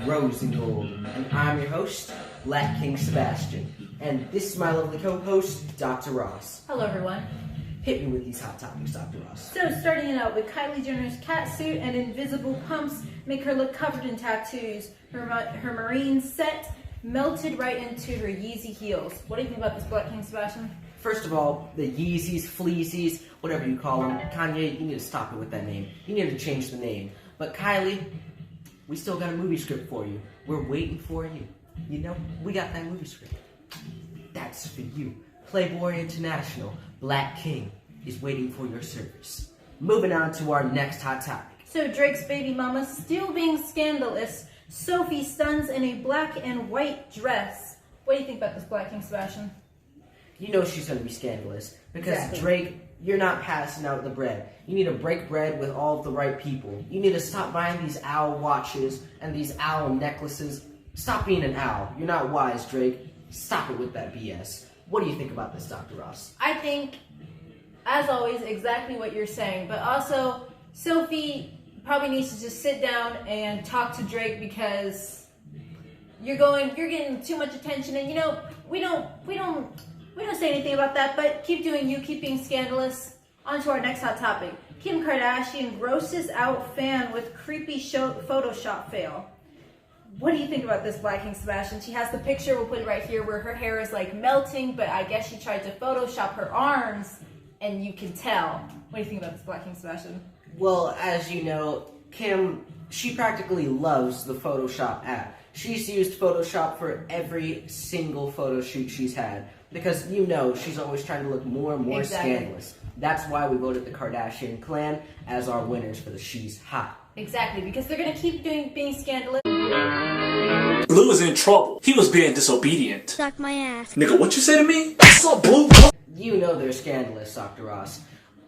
Rose and Gold, and I'm your host, Black King Sebastian, and this is my lovely co-host, Dr. Ross. Hello, everyone. Hit me with these hot topics, Dr. Ross. So, starting it out with Kylie Jenner's catsuit and invisible pumps make her look covered in tattoos. Her marine set melted right into her Yeezy heels. What do you think about this, Black King Sebastian? First of all, the Yeezys, Fleezies, whatever you call them, Kanye, you need to stop it with that name. You need to change the name. But Kylie, we still got a movie script for you. We're waiting for you. You know, we got that movie script. That's for you. Playboy International, Black King, is waiting for your service. Moving on to our next hot topic. So Drake's baby mama still being scandalous. Sophie stuns in a black and white dress. What do you think about this, Black King Sebastian? You know she's going to be scandalous. Because Exactly. Drake, you're not passing out the bread. You need to break bread with all of the right people. You need to stop buying these owl watches and these owl necklaces. Stop being an owl. You're not wise, Drake. Stop it with that BS. What do you think about this, Dr. Ross? I think, as always, exactly what you're saying. But also, Sophie probably needs to just sit down and talk to Drake because you're getting too much attention, and you know we don't say anything about that. But keep doing you, keep being scandalous. On to our next hot topic. Kim Kardashian grosses out fan with creepy Photoshop fail. What do you think about this, Black King Sebastian? She has the picture, we'll put it right here, where her hair is like melting, but I guess she tried to Photoshop her arms, and you can tell. What do you think about this, Black King Sebastian? Well, as you know, Kim, she practically loves the Photoshop app. She's used Photoshop for every single photo shoot she's had. Because, you know, she's always trying to look more and more scandalous. That's why we voted the Kardashian clan as our winners for the She's Hot. Exactly, because they're going to keep being scandalous. Blue was in trouble. He was being disobedient. Suck my ass. Nigga, what you say to me? I saw Blue. You know they're scandalous, Dr. Ross.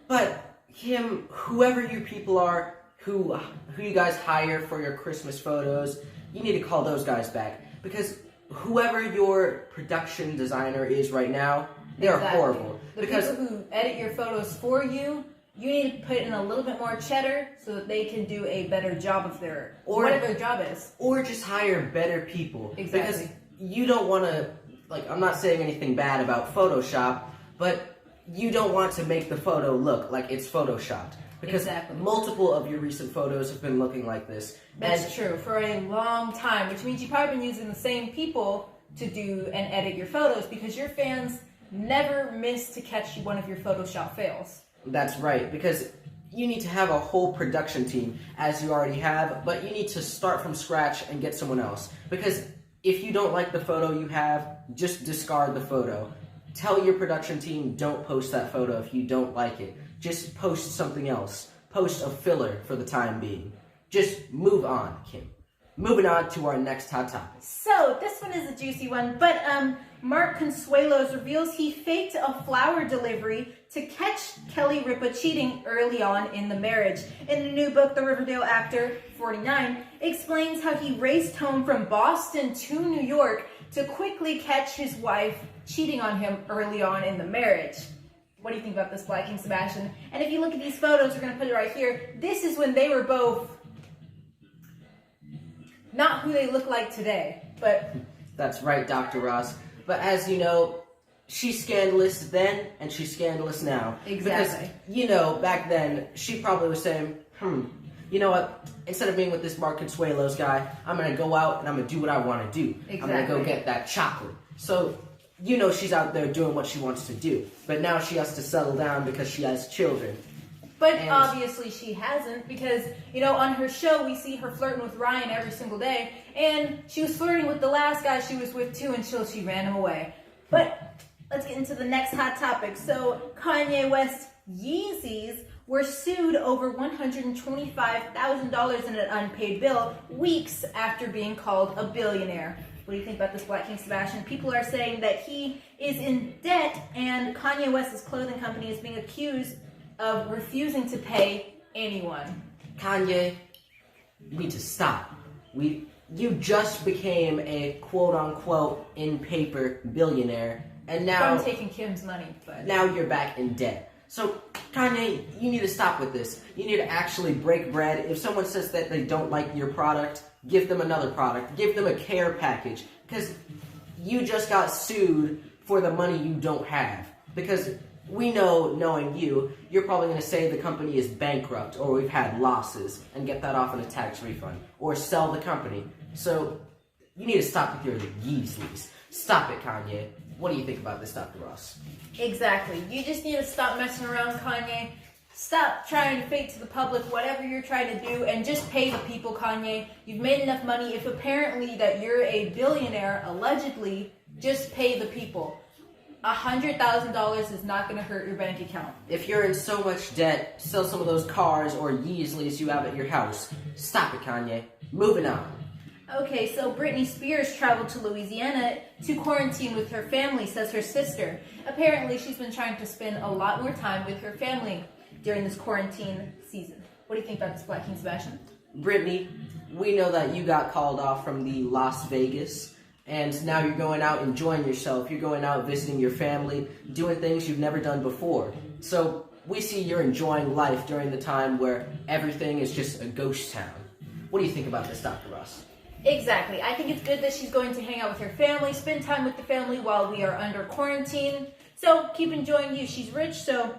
But, Kim, whoever you people are, who you guys hire for your Christmas photos, you need to call those guys back. Because whoever your production designer is right now, they're horrible. The people who edit your photos for you, you need to put in a little bit more cheddar so that they can do a better job of whatever their job is. Or just hire better people. Exactly. Because you don't want to, I'm not saying anything bad about Photoshop, but you don't want to make the photo look like it's Photoshopped. Because multiple of your recent photos have been looking like this. That's true, for a long time, which means you've probably been using the same people to do and edit your photos because your fans never miss to catch one of your Photoshop fails. That's right, because you need to have a whole production team, as you already have, but you need to start from scratch and get someone else. Because if you don't like the photo you have, just discard the photo. Tell your production team, don't post that photo if you don't like it. Just post something else. Post a filler for the time being. Just move on, Kim. Moving on to our next hot topic. So, this one is a juicy one, but Mark Consuelos reveals he faked a flower delivery to catch Kelly Ripa cheating early on in the marriage. In a new book, the Riverdale actor, 49, explains how he raced home from Boston to New York to quickly catch his wife cheating on him early on in the marriage. What do you think about this, Black King Sebastian? And if you look at these photos, we're going to put it right here. This is when they were both not who they look like today, but... That's right, Dr. Ross. But as you know, she's scandalous then, and she's scandalous now. Exactly. Because, you know, back then, she probably was saying, you know what, instead of being with this Mark Consuelos guy, I'm going to go out and I'm going to do what I want to do. Exactly. I'm going to go get that chocolate. So, you know she's out there doing what she wants to do. But now she has to settle down because she has children. But obviously she hasn't, because, you know, on her show we see her flirting with Ryan every single day, and she was flirting with the last guy she was with too until she ran him away. But let's get into the next hot topic. So Kanye West Yeezys were sued over $125,000 in an unpaid bill weeks after being called a billionaire. What do you think about this, Black King Sebastian? People are saying that he is in debt, and Kanye West's clothing company is being accused of refusing to pay anyone. Kanye, you need to stop. You just became a quote-unquote in-paper billionaire, and now... From taking Kim's money, but... Now you're back in debt. So, Kanye, you need to stop with this. You need to actually break bread. If someone says that they don't like your product, give them another product, give them a care package, because you just got sued for the money you don't have. Because we know, knowing you, you're probably going to say the company is bankrupt, or we've had losses, and get that off in a tax refund, or sell the company. So, you need to stop with your Yeezys. Stop it, Kanye. What do you think about this, Dr. Ross? Exactly. You just need to stop messing around, Kanye. Stop trying to fake to the public whatever you're trying to do, and just pay the people, Kanye. You've made enough money. If apparently that you're a billionaire, allegedly, just pay the people. $100,000 is not going to hurt your bank account. If you're in so much debt, sell some of those cars or Yeezys you have at your house. Stop it, Kanye. Moving on. Okay, so Britney Spears traveled to Louisiana to quarantine with her family, says her sister. Apparently, she's been trying to spend a lot more time with her family during this quarantine season. What do you think about this, Black King Sebastian? Britney, we know that you got called off from the Las Vegas, and now you're going out enjoying yourself. You're going out visiting your family, doing things you've never done before. So we see you're enjoying life during the time where everything is just a ghost town. What do you think about this, Dr. Ross? Exactly. I think it's good that she's going to hang out with her family, spend time with the family while we are under quarantine. So keep enjoying you. She's rich, so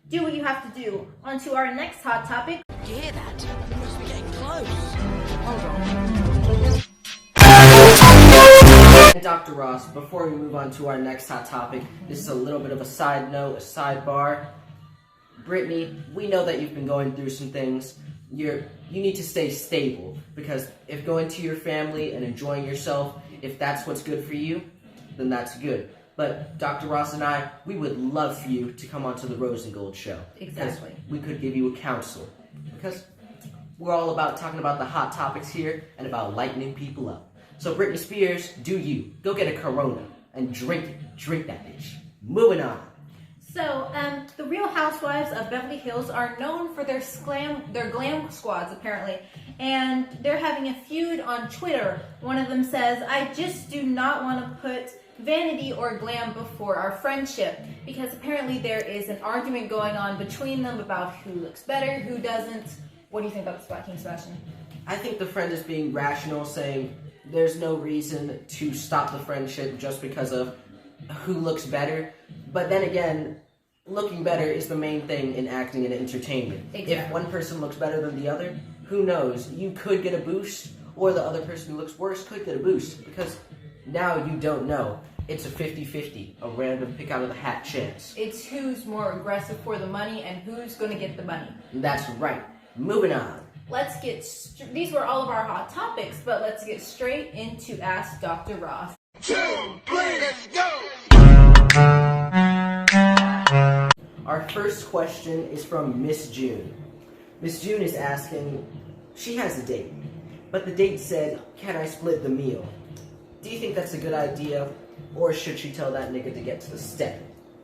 do what you have to do. On to our next hot topic. Do you hear that? We must be getting close. Hold on. And Dr. Ross, before we move on to our next hot topic, this is a little bit of a side note, a sidebar. Britney, we know that you've been going through some things. You need to stay stable, because if going to your family and enjoying yourself, if that's what's good for you, then that's good. But Dr. Ross and I, we would love for you to come onto the Rose and Gold show. Exactly. We could give you a counsel, because we're all about talking about the hot topics here and about lightening people up. So Britney Spears, do you. Go get a Corona and drink it. Drink that bitch. Moving on. So, the Real Housewives of Beverly Hills are known for their glam squads, apparently. And they're having a feud on Twitter. One of them says, "I just do not want to put vanity or glam before our friendship." Because apparently there is an argument going on between them about who looks better, who doesn't. What do you think about this, Black King Sebastian? I think the friend is being rational, saying there's no reason to stop the friendship just because of who looks better. But then again, looking better is the main thing in acting and entertainment. Exactly. If one person looks better than the other, who knows? You could get a boost, or the other person who looks worse could get a boost, because now you don't know. It's a 50-50, a random pick out of the hat chance. It's who's more aggressive for the money and who's going to get the money. That's right. Moving on. Let's get, these were all of our hot topics, but let's get straight into Ask Dr. Ross. 2, 3, let's go! Our first question is from Miss June. Miss June is asking, she has a date, but the date said, "Can I split the meal?" Do you think that's a good idea, or should she tell that nigga to get to the step?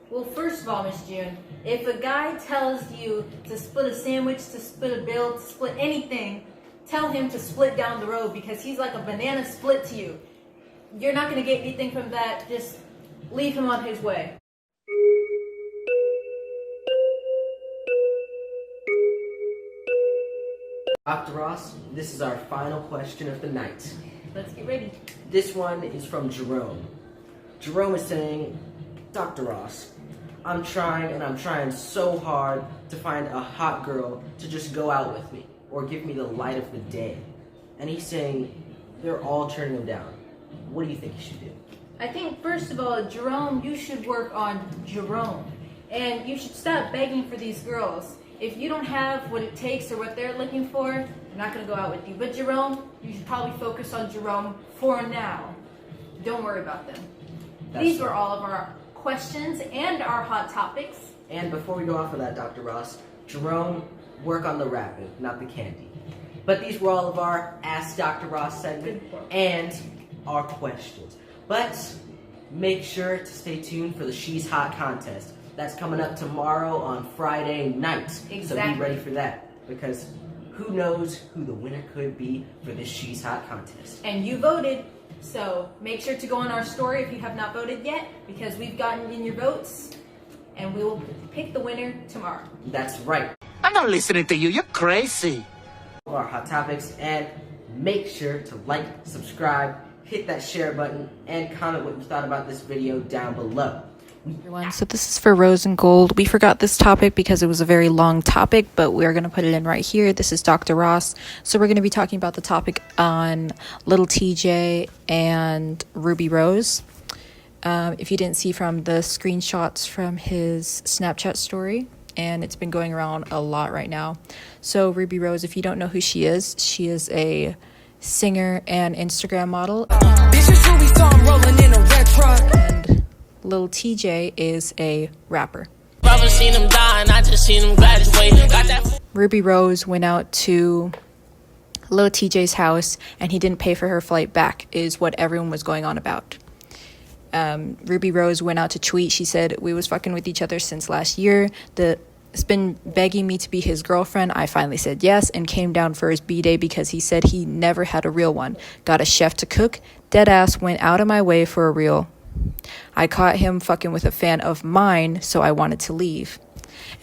Well, first of all, Miss June, if a guy tells you to split a sandwich, to split a bill, to split anything, tell him to split down the road, because he's like a banana split to you. You're not going to get anything from that. Just leave him on his way. Dr. Ross, this is our final question of the night. Let's get ready. This one is from Jerome. Jerome is saying, "Dr. Ross, I'm trying so hard to find a hot girl to just go out with me or give me the light of the day." And he's saying they're all turning him down. What do you think he should do? I think, first of all, Jerome, you should work on Jerome. And you should stop begging for these girls. If you don't have what it takes or what they're looking for, they're not going to go out with you. But Jerome, you should probably focus on Jerome for now. Don't worry about them. These were all of our questions and our hot topics. And before we go off of that, Dr. Ross, Jerome, work on the rapping, not the candy. But these were all of our Ask Dr. Ross segment and our questions. But make sure to stay tuned for the She's Hot contest. That's coming up tomorrow on Friday night. Exactly. So be ready for that, because who knows who the winner could be for this She's Hot contest. And you voted, so make sure to go on our story if you have not voted yet, because we've gotten in your votes, and we will pick the winner tomorrow. That's right. I'm not listening to you, you're crazy. Our hot topics, and make sure to like, subscribe, hit that share button, and comment what you thought about this video down below. Everyone, so this is for Rose and Gold. We forgot this topic because it was a very long topic, but we're going to put it in right here. This is Dr. Ross. So we're going to be talking about the topic on Lil Tjay and Rubi Rose. If you didn't see from the screenshots from his Snapchat story, and it's been going around a lot right now. So Rubi Rose, if you don't know who she is a singer and Instagram model. This is who we saw rolling in a red truck. And Lil Tjay is a rapper. Seen him die and I just seen him graduate. Rubi Rose went out to Lil Tjay's house and he didn't pay for her flight back, is what everyone was going on about. Rubi Rose went out to tweet. She said, "We was fucking with each other since last year. It's been begging me to be his girlfriend. I finally said yes and came down for his B-day because he said he never had a real one. Got a chef to cook. Deadass went out of my way for a real. I caught him fucking with a fan of mine, so I wanted to leave."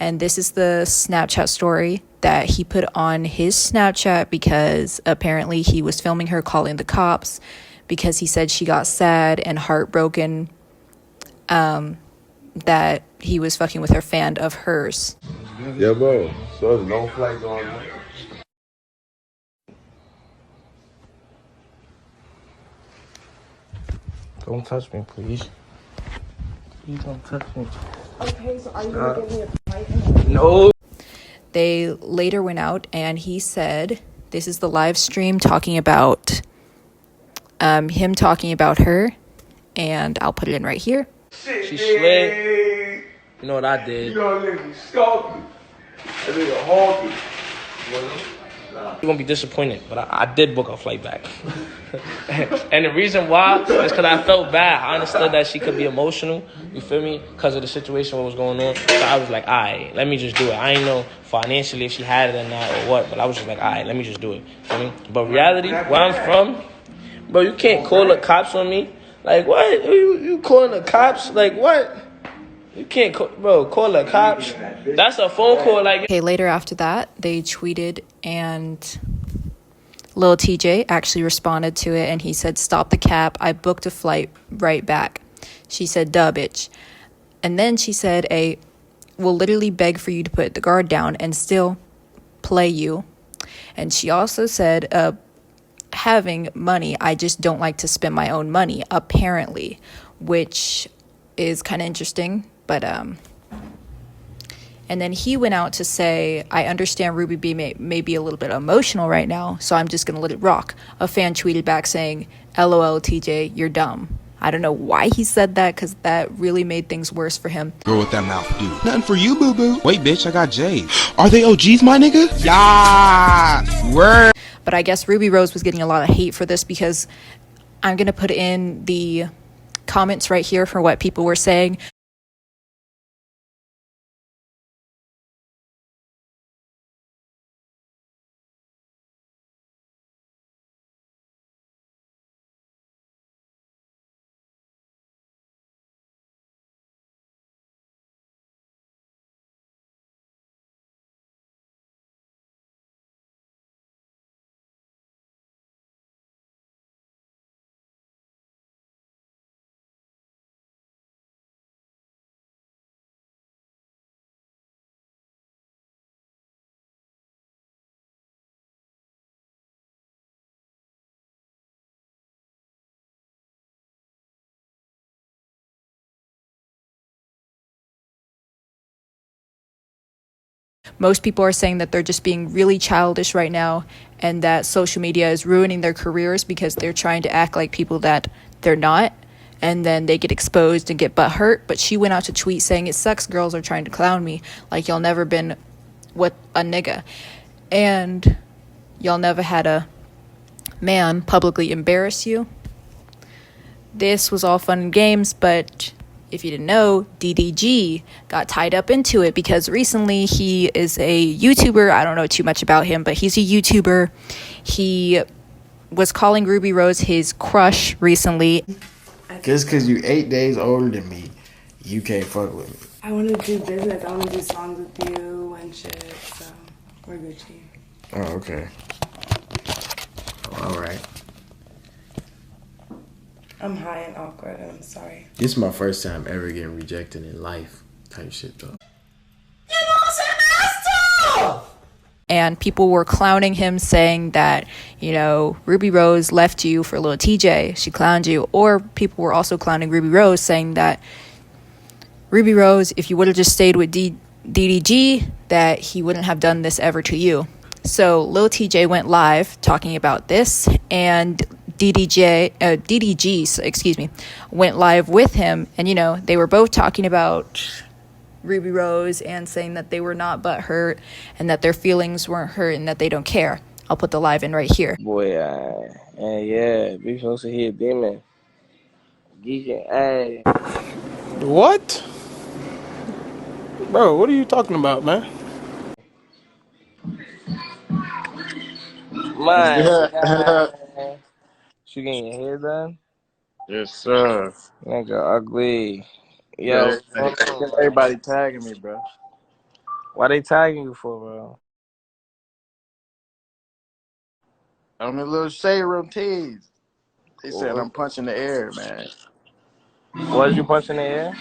And this is the Snapchat story that he put on his Snapchat because apparently he was filming her calling the cops because he said she got sad and heartbroken that he was fucking with her fan of hers. Yeah, bro. So there's no flights on. Don't touch me, please. Please don't touch me. Okay, so are you gonna give me a fight? No. They later went out and he said, this is the live stream talking about him talking about her, and I'll put it in right here. She slid. You know what I did? You know, nigga stalked me. That nigga haunted me. You're gonna be disappointed, but I did book a flight back. And the reason why is because I felt bad. I understood that she could be emotional, you feel me, because of the situation, what was going on. So I was like, alright, let me just do it. I ain't know financially if she had it or not or what, but I was just like, alright, let me just do it. Feel me? But reality, where I'm from, bro, you can't call the cops on me. Like, what? You calling the cops? Like, what? You can't call the cops. That's a phone call. Like, Okay, later after that, they tweeted and Lil Tjay actually responded to it and he said, "Stop the cap. I booked a flight right back." She said, "Duh, bitch." And then she said, "Will literally beg for you to put the guard down and still play you." And she also said, "Having money, I just don't like to spend my own money," apparently, which is kind of interesting. But and then he went out to say, "I understand Rubi B may be a little bit emotional right now, so I'm just gonna let it rock." A fan tweeted back saying, "LOL Tjay, you're dumb." I don't know why he said that, because that really made things worse for him. Girl with that mouth, dude. Nothing for you, boo-boo. Wait, bitch, I got J's. Are they OGs, my nigga? Yeah, word. But I guess Rubi Rose was getting a lot of hate for this, because I'm gonna put in the comments right here for what people were saying. Most people are saying that they're just being really childish right now and that social media is ruining their careers because they're trying to act like people that they're not, and then they get exposed and get butt hurt. But she went out to tweet saying, "It sucks girls are trying to clown me, like y'all never been with a nigga, and y'all never had a man publicly embarrass you." This was all fun and games, but if you didn't know, DDG got tied up into it because recently he is a YouTuber. I don't know too much about him, but he's a YouTuber. He was calling Rubi Rose his crush recently. Just because you 8 days older than me, you can't fuck with me. I want to do business. I want to do songs with you and shit, so we're Gucci. Oh, okay. Oh, all right. I'm high and awkward, and I'm sorry. This is my first time ever getting rejected in life type shit, though. And people were clowning him, saying that, you know, Rubi Rose left you for Lil Tjay. She clowned you. Or people were also clowning Rubi Rose, saying that Rubi Rose, if you would have just stayed with DDG, that he wouldn't have done this ever to you. So Lil Tjay went live talking about this, and DDG went live with him, and, you know, they were both talking about Rubi Rose and saying that they were not butthurt and that their feelings weren't hurt and that they don't care. I'll put the live in right here. Boy, yeah, we supposed to hear demon. DJ, What? Bro, what are you talking about, man? Man, you getting your hair done? Yes, sir. Nigga, ugly. Yo, everybody tagging me, bro. Why they tagging you for, bro? On the little shade room tees. They said I'm punching the air, man. Was you punching the air?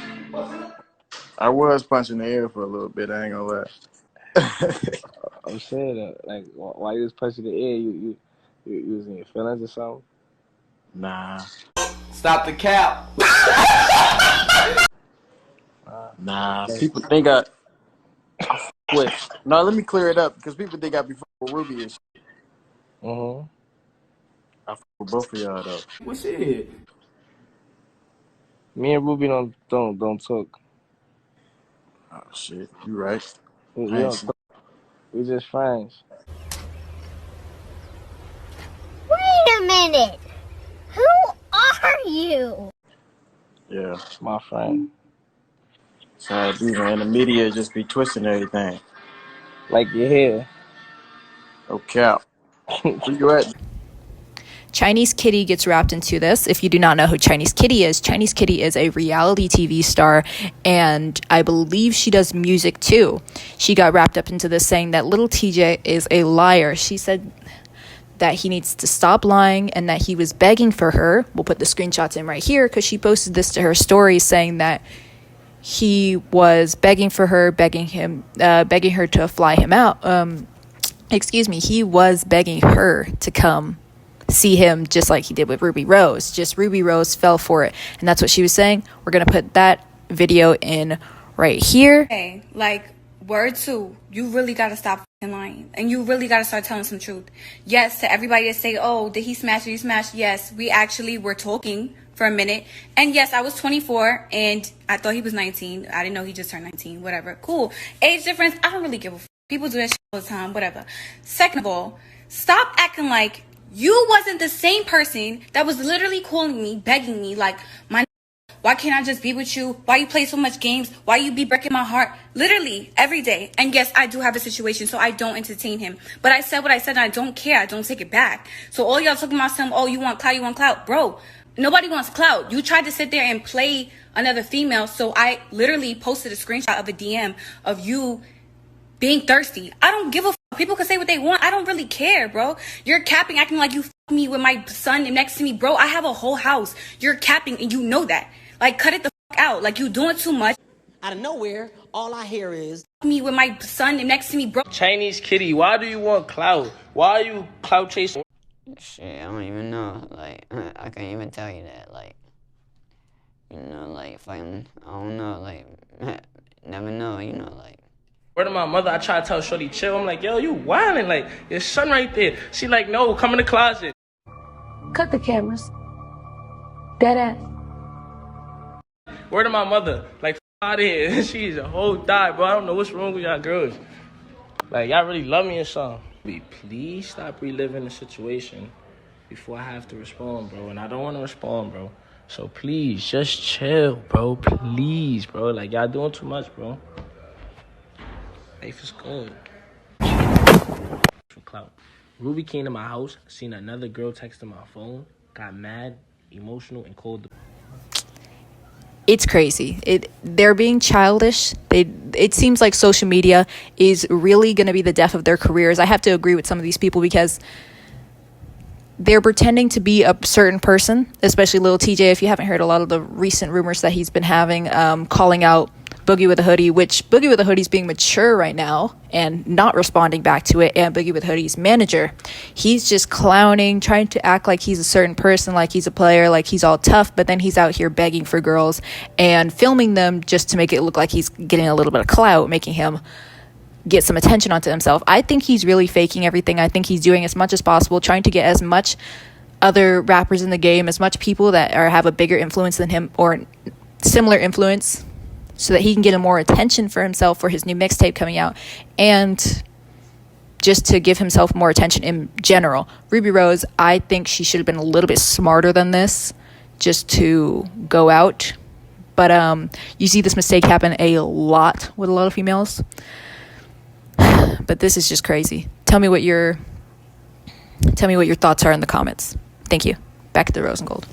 I was punching the air for a little bit, I ain't gonna lie. I'm saying that, like, why you was punching the air? You was in your feelings or something? Nah. Stop the cap. Nah. People think I quit. No, let me clear it up because people think I be fucking with Ruby and shit. I fuck with both of y'all though. Well, shit. Me and Ruby don't talk. Oh shit, you right. We don't talk. We just friends. Wait a minute. Who are you? Yeah, my friend. So I do, man. The media just be twisting everything. Like your hair. No cap. Where you at? Chinese Kitty gets wrapped into this. If you do not know who Chinese Kitty is a reality TV star, and I believe she does music too. She got wrapped up into this, saying that Lil Tjay is a liar. She said that he needs to stop lying and that he was begging for her. We'll put the screenshots in right here because she posted this to her story, saying that he was begging for her, begging her to fly him out. He was begging her to come see him, just like he did with Rubi Rose. Just Rubi Rose fell for it, and that's what she was saying. We're gonna put that video in right here. Hey, like, word two, you really gotta stop fucking lying, and you really gotta start telling some truth. Yes, to everybody that say, oh, did he smash, did he smash? Yes, we actually were talking for a minute, and yes, I was 24 and I thought he was 19. I didn't know he just turned 19. Whatever, cool. Age difference, I don't really give a fuck. People do that shit all the time. Whatever. Second of all, stop acting like you wasn't the same person that was literally calling me, begging me, like, why can't I just be with you? Why you play so much games? Why you be breaking my heart? Literally every day. And yes, I do have a situation, so I don't entertain him. But I said what I said, and I don't care. I don't take it back. So all y'all talking about some, oh, you want clout, Bro, nobody wants clout. You tried to sit there and play another female, so I literally posted a screenshot of a DM of you being thirsty. I don't give a fuck. People can say what they want. I don't really care, bro. You're capping, acting like you fuck me with my son next to me. Bro, I have a whole house. You're capping, and you know that. Like, cut it the fuck out. Like, you doing too much. Out of nowhere, all I hear is me with my son next to me, bro. Chinese Kitty, why do you want clout? Why are you clout chasing? Shit, I don't even know. Like, I can't even tell you that. Like, you know, like, fighting, I don't know. Like, never know, you know, like. Word of my mother, I try to tell Shorty chill. I'm like, yo, you wildin', like, your son right there. She like, no, come in the closet. Cut the cameras. Dead ass. Word of my mother, like, out of here. She's a whole die, bro. I don't know what's wrong with y'all girls. Like, y'all really love me or something. Please stop reliving the situation before I have to respond, bro. And I don't want to respond, bro. So please, just chill, bro. Please, bro. Like, y'all doing too much, bro. Life is good. For clout. Ruby came to my house, seen another girl texting my phone, got mad, emotional, and called the... It's crazy. They're being childish. It seems like social media is really going to be the death of their careers. I have to agree with some of these people because they're pretending to be a certain person, especially Lil Tjay. If you haven't heard a lot of the recent rumors that he's been having, calling out Boogie with a Hoodie, which Boogie with a Hoodie's being mature right now and not responding back to it, and Boogie with a Hoodie's manager, he's just clowning, trying to act like he's a certain person, like he's a player, like he's all tough, but then he's out here begging for girls and filming them just to make it look like he's getting a little bit of clout, making him get some attention onto himself. I think he's really faking everything. I think he's doing as much as possible, trying to get as much other rappers in the game, as much people that have a bigger influence than him or similar influence, so that he can get more attention for himself for his new mixtape coming out, and just to give himself more attention in general. Rubi Rose, I think she should have been a little bit smarter than this just to go out. But you see this mistake happen a lot with a lot of females. But this is just crazy. Tell me what your thoughts are in the comments. Thank you. Back to the Rose and Gold.